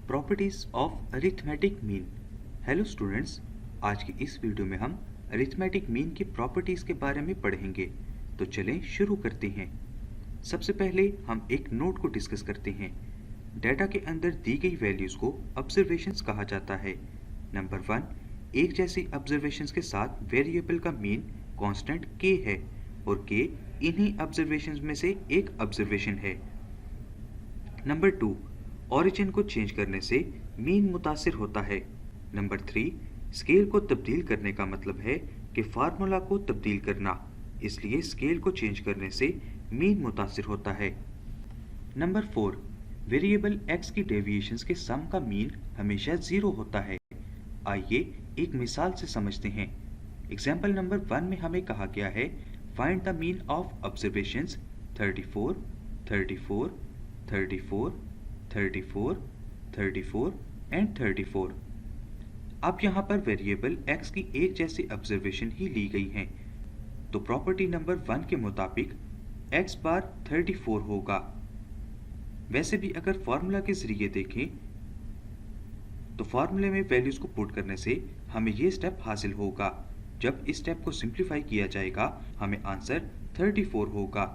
Properties of arithmetic mean. Hello students, आज की इस वीडियो में हम अरिथमेटिक मीन की प्रॉपर्टीज के बारे में पढ़ेंगे। तो चलें शुरू करते हैं। सबसे पहले हम एक नोट को डिस्कस करते हैं। डेटा के अंदर दी गई वैल्यूज को ऑब्जर्वेशंस कहा जाता है। नंबर 1, एक जैसी ऑब्जर्वेशंस के साथ वेरिएबल का मीन कांस्टेंट k है और k इन्हीं ऑब्जर्वेशंस में से एक ऑब्जर्वेशन है। नंबर 2, ओरिजिन को चेंज करने से मीन मुतासिर होता है। नंबर 3, स्केल को तब्दील करने का मतलब है कि फार्मूला को तब्दील करना, इसलिए स्केल को चेंज करने से मीन मुतासिर होता है। नंबर 4, वेरिएबल x की डेविएशंस के सम का मीन हमेशा 0 होता है। आइए एक मिसाल से समझते हैं। एग्जाम्पल नंबर 1 में हमें कहा गया है find the mean of observations 34, 34, 34, 34, 34 and 34। अब यहाँ पर वेरिएबल x की एक जैसी ऑब्जर्वेशन ही ली गई हैं, तो प्रॉपर्टी नंबर 1 के मुताबिक x बार 34 होगा। वैसे भी अगर फॉर्मूला के जरिए देखें तो फॉर्मूले में वैल्यूज को पुट करने से हमें ये स्टेप हासिल होगा। जब इस स्टेप को सिंप्लीफाई किया जाएगा हमें आंसर 34 होगा।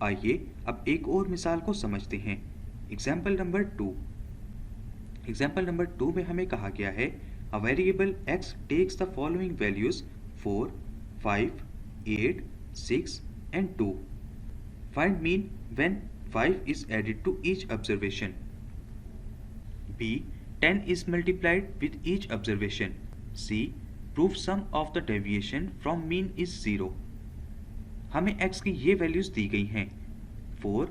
आइए अब एक और मिसाल को समझते हैं। Example number 2। एग्जाम्पल नंबर 2 में हमें कहा गया है a variable x takes the following values 4, 5, 8, 6 and 2। Find mean when 5 is added to each observation. B. 10 is multiplied with each observation. C. Prove sum of the deviation from mean is 0. हमें x की ये values दी गई हैं 4,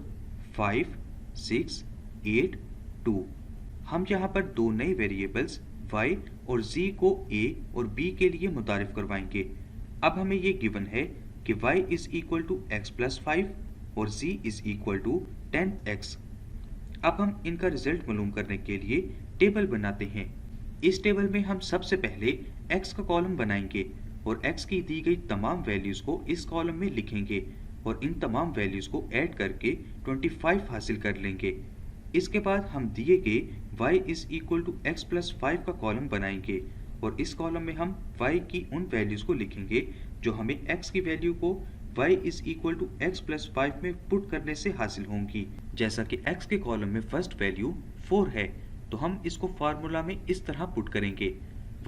5, 6, 8, 2। हम यहाँ पर दो नए वेरिएबल्स y और z को a और b के लिए मुतारिफ करवाएंगे। अब हमें ये गिवन है कि y is equal to x plus 5 और z is equal to 10x। अब हम इनका रिजल्ट मालूम करने के लिए टेबल बनाते हैं। इस टेबल में हम सबसे पहले x का कॉलम बनाएंगे और x की दी गई तमाम वैल्यूज को इस कॉलम में लिखेंगे और इन तमाम वैल्यूज को ऐड करके 25 हासिल कर लेंगे। इसके बाद हम दिए गए y is equal to x plus 5 का कॉलम बनाएंगे और इस कॉलम में हम y की उन वैल्यूज को लिखेंगे जो हमें x की वैल्यू को y is equal to x plus 5 में पुट करने से हासिल होंगी। जैसा कि x के कॉलम में फर्स्ट वैल्यू 4 है तो हम इसको फार्मूला में इस तरह पुट करेंगे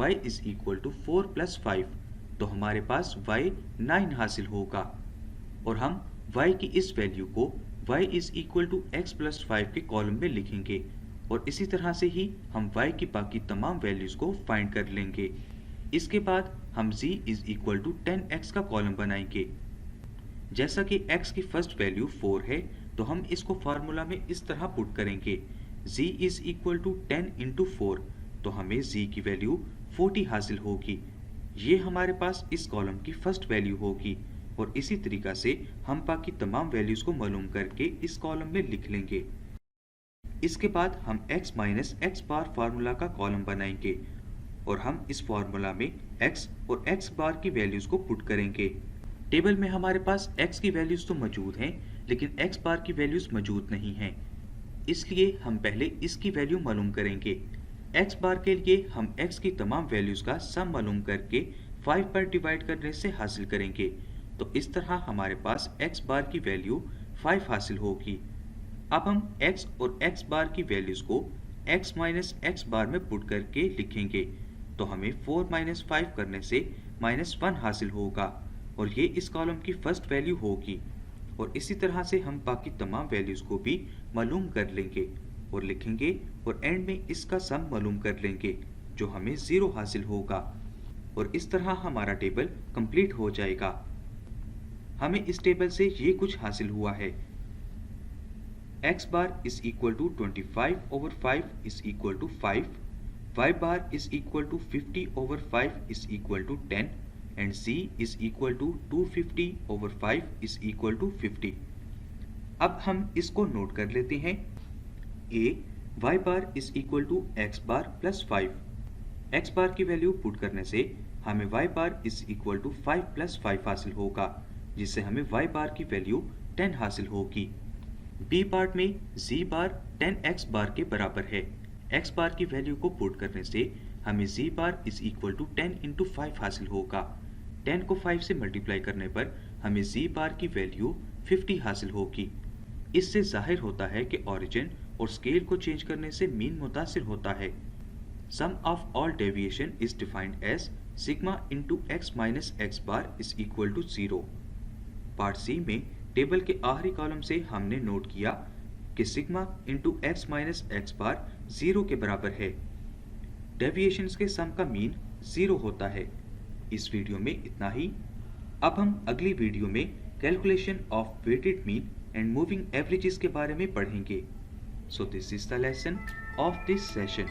y is equal to 4 plus 5, तो हमारे पास y 9 हासिल होगा और हम y की इस वैल्यू को y is equal to x plus 5 के कॉलम में लिखेंगे और इसी तरह से ही हम y की बाकी तमाम वैल्यूज को फाइंड कर लेंगे। इसके बाद हम z is equal to 10x का कॉलम बनाएंगे। जैसा कि x की फर्स्ट वैल्यू 4 है तो हम इसको फार्मूला में इस तरह पुट करेंगे z is equal to 10 into 4, तो हमें z की वैल्यू 40 हासिल होगी। ये हमारे पास इस कॉलम की फर्स्ट वैल्यू होगी और इसी तरीका से हम बाकी तमाम वैल्यूज को मालूम करके इस कॉलम में लिख लेंगे। इसके बाद हम x माइनस x बार फार्मूला का कॉलम बनाएंगे और हम इस फार्मूला में x और x बार की वैल्यूज को पुट करेंगे। टेबल में हमारे पास x की वैल्यूज तो मौजूद हैं लेकिन x बार की वैल्यूज मौजूद नहीं हैं, इसलिए हम पहले इसकी वैल्यू मालूम करेंगे। x बार के लिए हम x की तमाम वैल्यूज का सम मालूम करके 5 पर डिवाइड करने से हासिल करेंगे, तो इस तरह हमारे पास x बार की वैल्यू 5 हासिल होगी। अब हम x और x बार की वैल्यूज को x माइनस x बार में पुट करके लिखेंगे, तो हमें 4 माइनस 5 करने से -1 हासिल होगा और ये इस कॉलम की फर्स्ट वैल्यू होगी और इसी तरह से हम बाकी तमाम वैल्यूज को भी मालूम कर लेंगे और लिखेंगे और एंड में इसका सम मालूम कर लेंगे जो हमें 0 हासिल होगा और इस तरह हमारा टेबल कंप्लीट हो जाएगा। हमें इस टेबल से ये कुछ हासिल हुआ है। x bar is equal to 25 over 5 is equal to 5, y bar is equal to 50 over 5 is equal to 10 and c is equal to 250 over 5 is equal to 50। अब हम इसको नोट कर लेते हैं। a y bar is equal to x bar plus 5। x बार की value put करने से हमें y bar is equal to 5 plus 5 हासिल होगा, जिससे हमें y बार की वैल्यू 10 हासिल होगी। बी पार्ट में z बार 10x बार के बराबर है। x बार की वैल्यू को पुट करने से हमें z bar is equal to 10 into 5 हासिल होगा। 10 को 5 से मल्टीप्लाई करने पर हमें z बार की वैल्यू 50 हासिल होगी। इससे जाहिर होता है कि ओरिजिन और स्केल को चेंज करने से मीन मुतासिर होता है। Sum of all deviation is defined as sigma into X minus X bar is equal to 0। Part C में टेबल के आखिरी कॉलम से हमने नोट किया कि sigma into X minus X bar 0 के बराबर है। डेविएशंस के सम का मीन 0 होता है। इस वीडियो में इतना ही। अब हम अगली वीडियो में calculation of weighted mean and moving averages के बारे में पढ़ेंगे। So this is the lesson of this session.